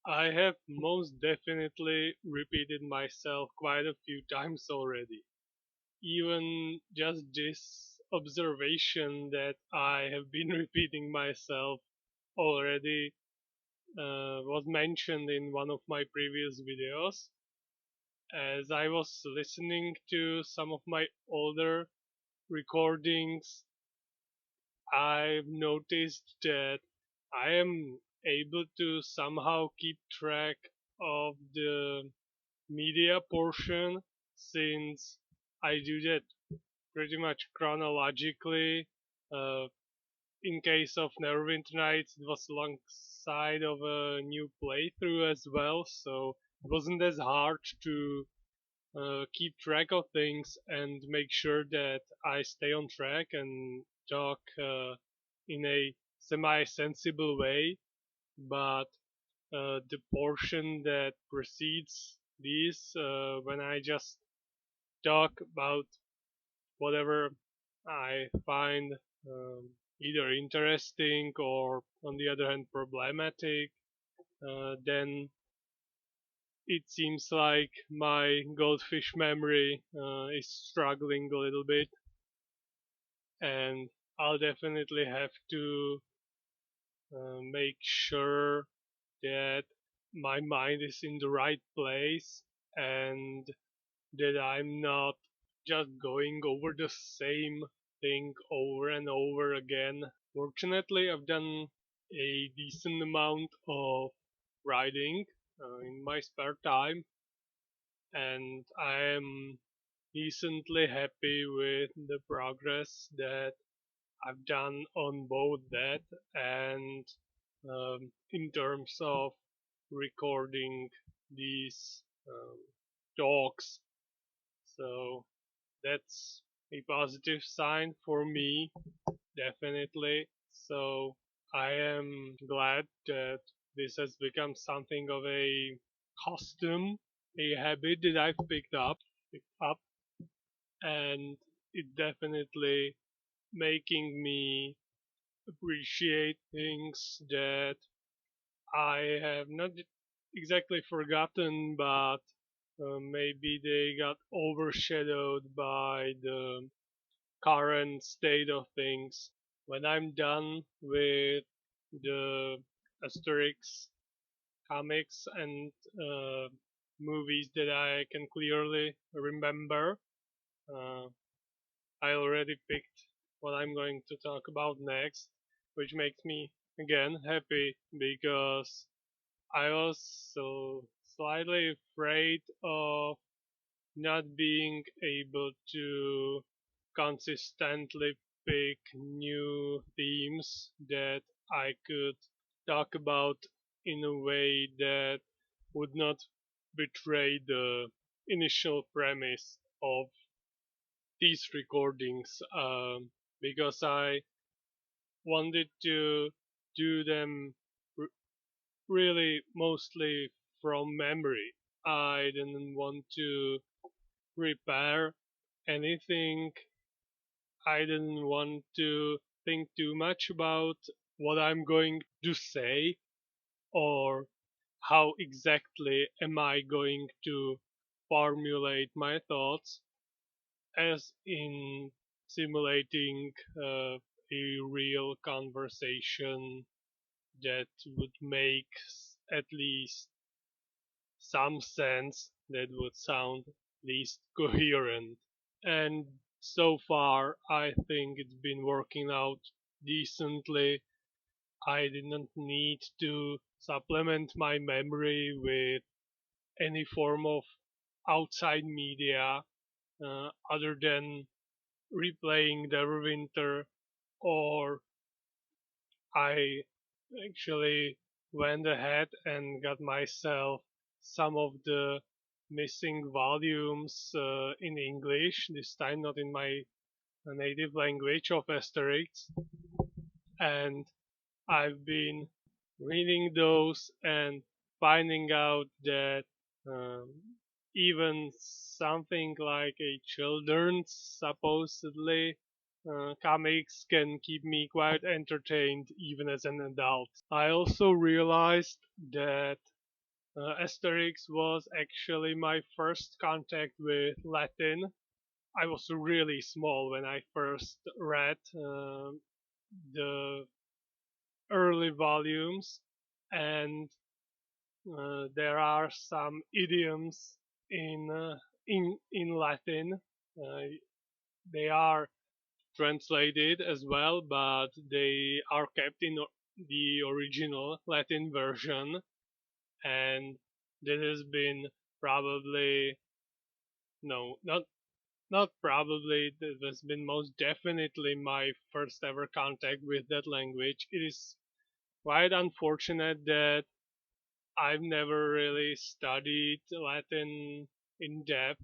I have most definitely repeated myself quite a few times already. Even just this observation that I have been repeating myself already was mentioned in one of my previous videos. As I was listening to some of my older recordings, I've noticed that I am able to somehow keep track of the media portion since I do that pretty much chronologically. Uh, in case of Neverwinter Nights, it was alongside of a new playthrough as well, so it wasn't as hard to keep track of things and make sure that I stay on track and talk in a semi-sensible way. But the portion that precedes this, when I just talk about whatever I find either interesting or, on the other hand, problematic, then it seems like my goldfish memory is struggling a little bit, and I'll definitely have to make sure that my mind is in the right place and that I'm not just going over the same thing over and over again. Fortunately, I've done a decent amount of writing in my spare time, and I am decently happy with the progress that I've done on both that and in terms of recording these talks. So that's a positive sign for me, definitely. So I am glad that this has become something of a custom, a habit that I've picked up, and it definitely making me appreciate things that I have not exactly forgotten, but maybe they got overshadowed by the current state of things. When I'm done with the Asterix comics and movies that I can clearly remember, uh, I already picked what I'm going to talk about next, which makes me again happy because I was so slightly afraid of not being able to consistently pick new themes that I could talk about in a way that would not betray the initial premise of these recordings, because I wanted to do them r- really mostly from memory. I didn't want to prepare anything. I didn't want to think too much about what I'm going to say or how exactly am I going to formulate my thoughts as in simulating a real conversation that would make at least some sense, that would sound at least coherent. And so far, I think it's been working out decently. I didn't need to supplement my memory with any form of outside media other than replaying Neverwinter, or I actually went ahead and got myself some of the missing volumes in English, this time not in my native language of Asterix, and I've been reading those and finding out that um, even something like a children's supposedly comics can keep me quite entertained even as an adult. I also realized that Asterix was actually my first contact with Latin. I was really small when I first read the early volumes, and there are some idioms in in Latin. Uh, they are translated as well, but they are kept in the original Latin version, and this has been probably no, not probably. This has been most definitely my first ever contact with that language. It is quite unfortunate that I've never really studied Latin in depth.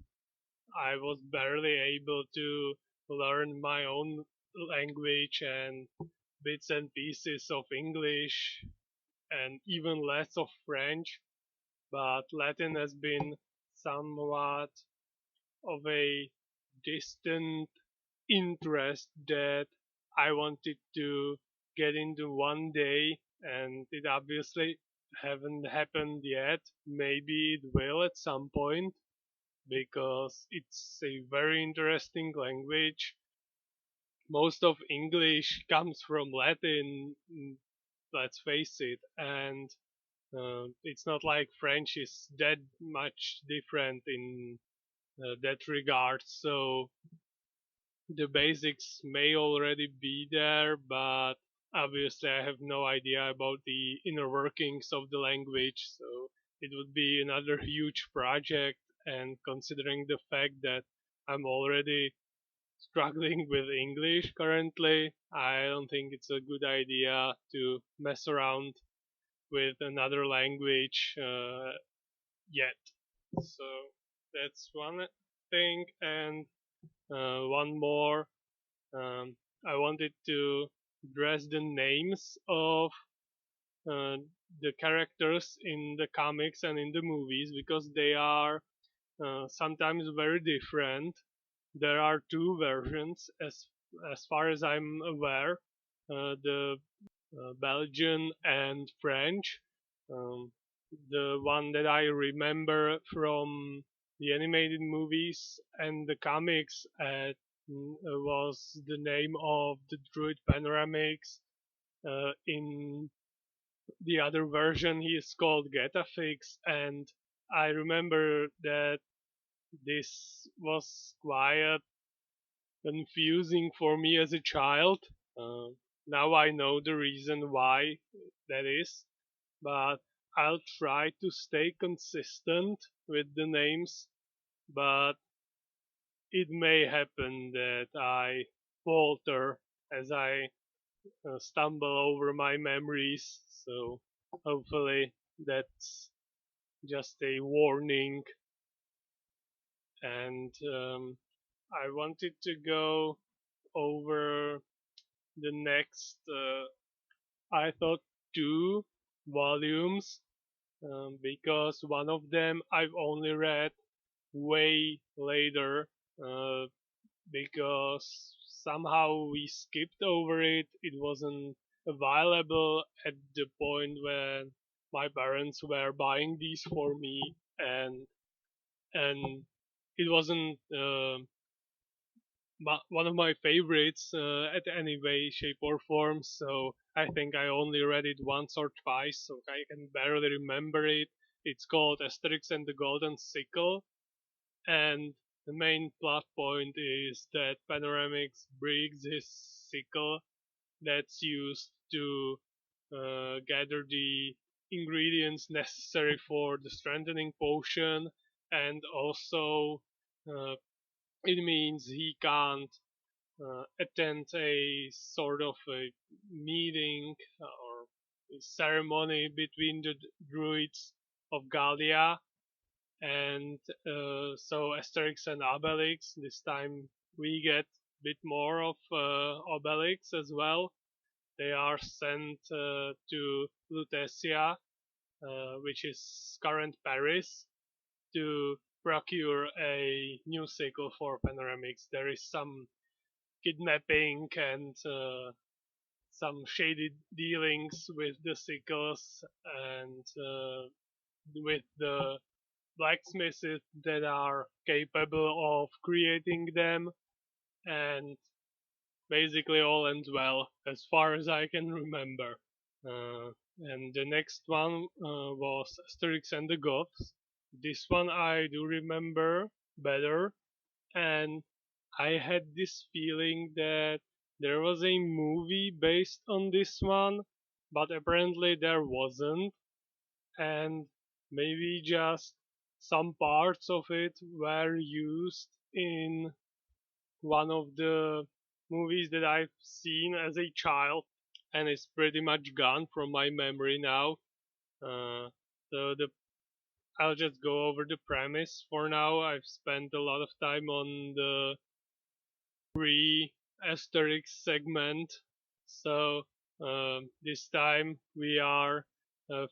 I was barely able to learn my own language and bits and pieces of English and even less of French, but Latin has been somewhat of a distant interest that I wanted to get into one day, and it obviously haven't happened yet. Maybe it will at some point because it's a very interesting language. Most of English comes from Latin, let's face it, and it's not like French is that much different in that regard. So the basics may already be there, but obviously I have no idea about the inner workings of the language, so it would be another huge project. And considering the fact that I'm already struggling with English currently, I don't think it's a good idea to mess around with another language yet. So that's one thing, and one more. Um, I wanted to address the names of uh, the characters in the comics and in the movies because they are sometimes very different. There are two versions, as far as I'm aware, the Belgian and French. Um, the one that I remember from the animated movies and the comics was the name of the druid Panoramix. In the other version, he is called Getafix, and I remember that this was quite confusing for me as a child. Uh, Now I know the reason why that is, but I'll try to stay consistent with the names, but it may happen that I falter as I stumble over my memories, so hopefully that's just a warning. And I wanted to go over the next, I thought, two volumes because one of them I've only read way later uh, because somehow we skipped over it. It wasn't available at the point when my parents were buying these for me, and it wasn't one of my favorites at any way, shape, or form. So I think I only read it once or twice, so I can barely remember it. It's called Asterix and the Golden Sickle, and the main plot point is that Panoramix breaks his sickle that's used to gather the ingredients necessary for the strengthening potion, and also uh, it means he can't attend a sort of a meeting or a ceremony between the druids of Gallia, and so Asterix and Obelix. This time we get a bit more of Obelix as well. They are sent to Lutetia, which is current Paris, to procure a new sickle for Panoramix. There is some kidnapping and some shady dealings with the sickles, and with the blacksmiths that are capable of creating them, and basically all ends well as far as I can remember. And the next one was Asterix and the Goths. This one I do remember better, and I had this feeling that there was a movie based on this one, but apparently there wasn't, and maybe just some parts of it were used in one of the movies that I've seen as a child, and it's pretty much gone from my memory now. Uh, so I'll just go over the premise for now. I've spent a lot of time on the pre-Asterix segment, so this time we are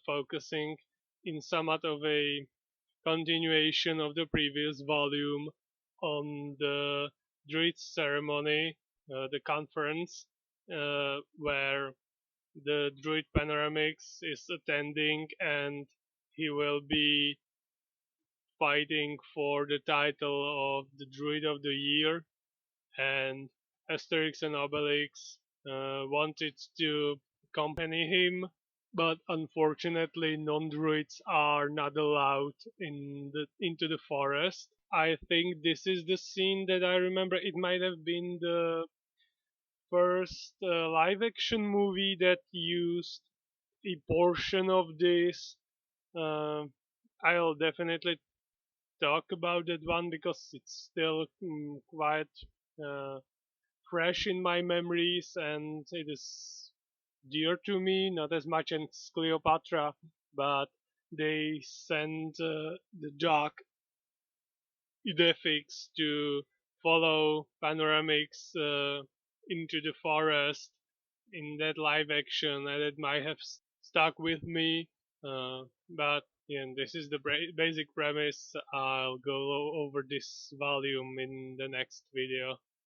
focusing in somewhat of a continuation of the previous volume on the Druid ceremony, the conference, where the Druid Panoramix is attending, and he will be fighting for the title of the Druid of the Year. And Asterix and Obelix wanted to accompany him, but unfortunately non-druids are not allowed into the forest. I think this is the scene that I remember. It might have been the first live action movie that used a portion of this. Uh, I'll definitely talk about that one because it's still quite uh, fresh in my memories, and it is dear to me, not as much as Cleopatra, but they sent the jock Idefix to follow Panoramix into the forest in that live action, and it might have stuck with me. But yeah, this is the basic premise. I'll go over this volume in the next video.